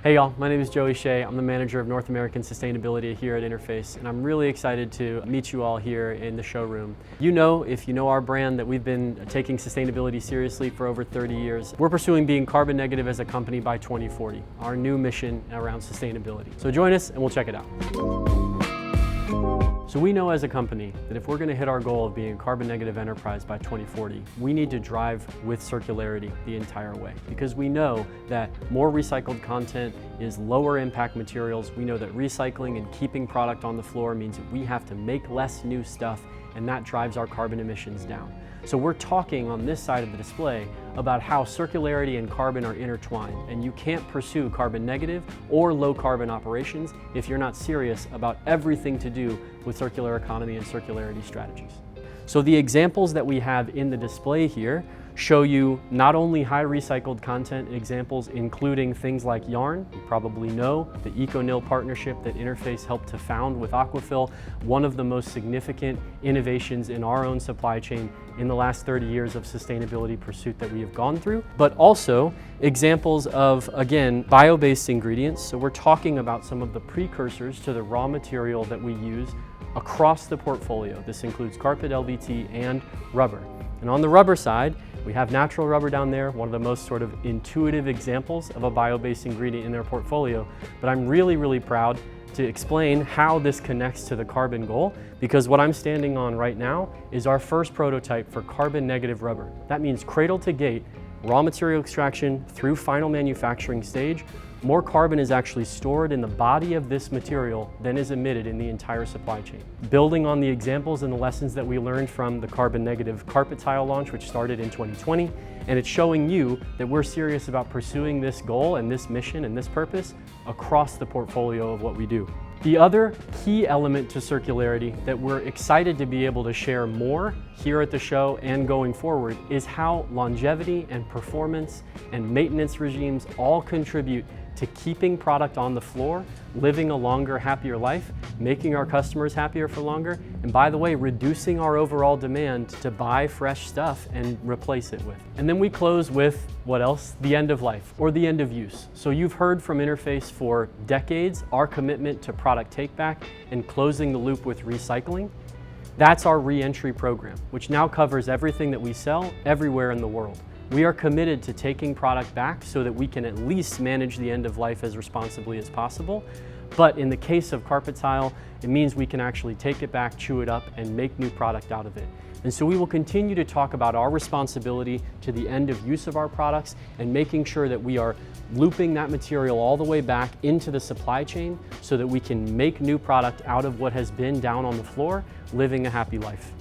Hey y'all, my name is Joey Shea. I'm the manager of North American Sustainability here at Interface, and I'm really excited to meet you all here in the showroom. You know, if you know our brand, that we've been taking sustainability seriously for over 30 years. We're pursuing being carbon negative as a company by 2040, our new mission around sustainability. So join us and we'll check it out. So we know as a company that if we're going to hit our goal of being a carbon negative enterprise by 2040, we need to drive with circularity the entire way, because we know that more recycled content is lower impact materials. We know that recycling and keeping product on the floor means that we have to make less new stuff, and that drives our carbon emissions down. So we're talking on this side of the display about how circularity and carbon are intertwined, and you can't pursue carbon negative or low carbon operations if you're not serious about everything to do with circular economy and circularity strategies. So the examples that we have in the display here show you not only high recycled content examples, including things like yarn. You probably know the EcoNil partnership that Interface helped to found with Aquafil, one of the most significant innovations in our own supply chain in the last 30 years of sustainability pursuit that we have gone through, but also examples of, again, bio-based ingredients. So we're talking about some of the precursors to the raw material that we use across the portfolio. This includes carpet, LVT, and rubber. And on the rubber side, we have natural rubber down there, one of the most sort of intuitive examples of a bio-based ingredient in their portfolio. But I'm really proud to explain how this connects to the carbon goal, because what I'm standing on right now is our first prototype for carbon negative rubber. That means cradle to gate, raw material extraction through final manufacturing stage. More carbon is actually stored in the body of this material than is emitted in the entire supply chain. Building on the examples and the lessons that we learned from the carbon negative carpet tile launch, which started in 2020, and it's showing you that we're serious about pursuing this goal and this mission and this purpose across the portfolio of what we do. The other key element to circularity that we're excited to be able to share more here at the show and going forward is how longevity and performance and maintenance regimes all contribute to keeping product on the floor, living a longer, happier life, making our customers happier for longer, and by the way, reducing our overall demand to buy fresh stuff and replace it with. And then we close with, what else? The end of life, or the end of use. So you've heard from Interface for decades our commitment to product take-back and closing the loop with recycling. That's our re-entry program, which now covers everything that we sell everywhere in the world. We are committed to taking product back so that we can at least manage the end of life as responsibly as possible. But in the case of carpet tile, it means we can actually take it back, chew it up, and make new product out of it. And so we will continue to talk about our responsibility to the end of use of our products and making sure that we are looping that material all the way back into the supply chain so that we can make new product out of what has been down on the floor, living a happy life.